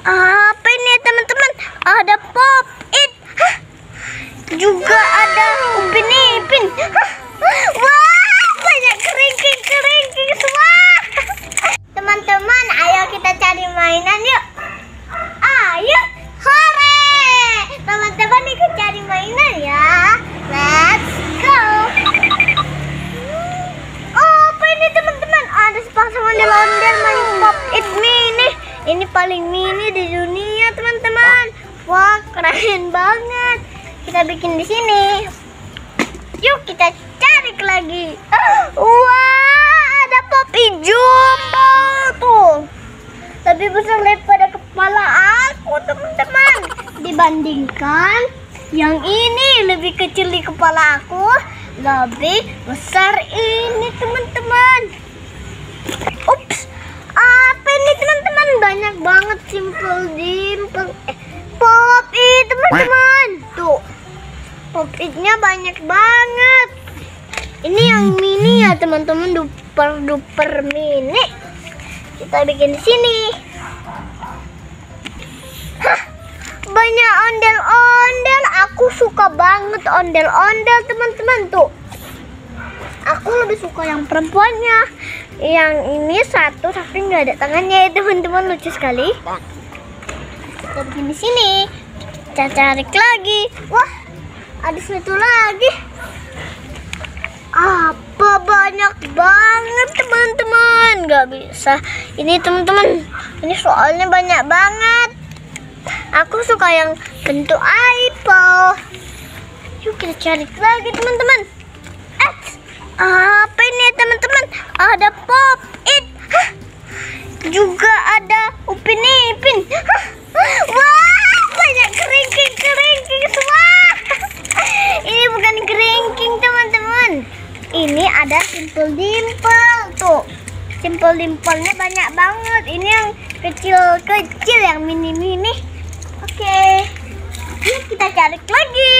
Apa ini teman-teman? Ada Pop It. Hah? Juga ada Upin Ipin. Hah? Wah, banyak keringking semua. Teman-teman, ayo kita cari mainan yuk. Ayo, hore! Teman-teman ikut cari mainan ya. Let's go. Oh, apa ini teman-teman? Ada sepasang ondel-ondel main Pop It mini. Ini paling mini di dunia teman-teman. Wah, keren banget. Kita bikin di sini. Yuk kita cari lagi. Wah, ada Pop It jumbo tuh. Lebih besar daripada kepala aku teman-teman. Dibandingkan yang ini lebih kecil di kepala aku, lebih besar ini teman-teman. Ups, apa ini teman-teman? Banyak banget Simple Dimple Pop It teman-teman. Tuh, Pop It-nya banyak banget. Ini yang mini ya teman-teman, duper mini. Kita bikin di sini. Hah, banyak ondel-ondel. Aku suka banget ondel-ondel teman-teman tuh. Aku lebih suka yang perempuannya. Yang ini satu tapi nggak ada tangannya ya teman-teman, lucu sekali. Kita bikin di sini. Kita cari lagi. Wah, ada satu lagi. Apa banyak banget teman-teman, nggak bisa. Ini teman-teman, ini soalnya banyak banget. Aku suka yang bentuk apple. Yuk kita cari lagi teman-teman. Apa ini teman-teman? Ada Pop It. Hah? Juga ada Upin Ipin. Hah? Wah, banyak keringking semua. Ini bukan keringking teman-teman. Ini ada Simple Dimple tuh. Simple Dimple-nya banyak banget. Ini yang kecil-kecil, yang mini-mini. Oke. Yuk kita cari lagi.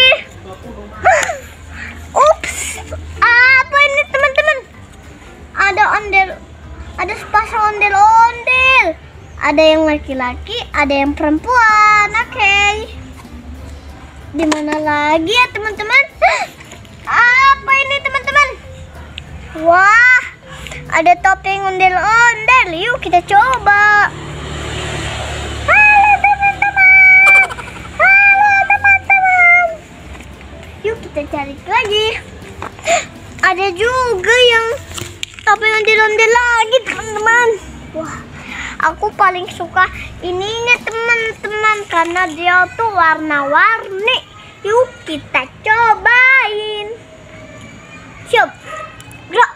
Ups. Apa ini teman-teman? Ada sepasang ondel-ondel. Ada yang laki-laki, ada yang perempuan. Oke. Di mana lagi ya teman-teman? Apa ini teman-teman? Wah, ada topeng ondel-ondel. Yuk kita coba. Halo teman-teman. Yuk kita cari lagi. Ada juga yang topeng ondel-ondel lagi teman-teman. Wah, aku paling suka ininya teman-teman karena dia tuh warna-warni. Yuk kita cobain. Siap. Gerak.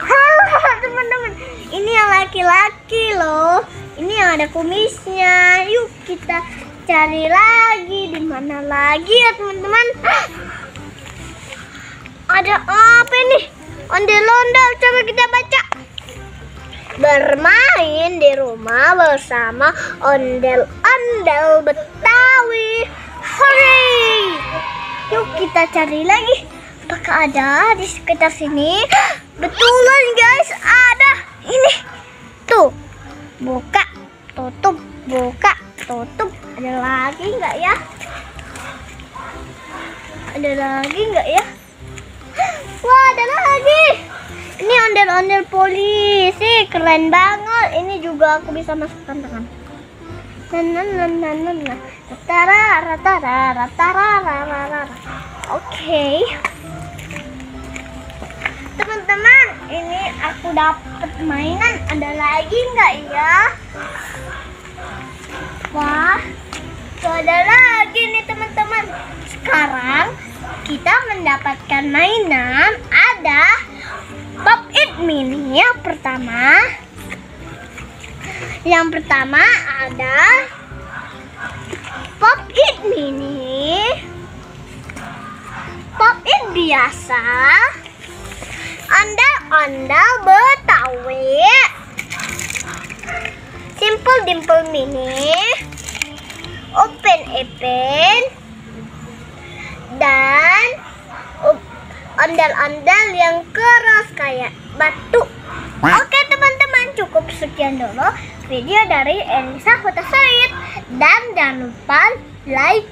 Halo teman-teman, ini yang laki-laki loh. Ini yang ada kumisnya. Yuk kita cari lagi. Di mana lagi ya teman-teman? Ada apa ini? Ondel-ondel, coba kita baca. Bermain di rumah bersama ondel-ondel Betawi. Hore! Yuk kita cari lagi. Apakah ada di sekitar sini? Betulan guys, ada. Ini tuh. Buka, tutup, buka, tutup. Ada lagi nggak ya? Ada lagi nggak ya? Wah, ada lagi. Ini ondel-ondel polisi, keren banget. Ini juga aku bisa masukkan tangan. Oke. Teman-teman, ini aku dapat mainan. Ada lagi nggak ya? Wah, ada lagi nih teman-teman. Sekarang kita mendapatkan mainan. Ada Pop It mini yang pertama. Yang pertama ada Pop It mini, Pop It biasa, ondel-ondel Betawi, Simple Dimple mini, Upin Ipin, dan ondel-ondel yang keras kayak batu. Oke teman-teman, cukup sekian dulu video dari Elisa Hutasait. Dan jangan lupa like,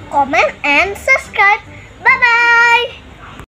comment, and subscribe.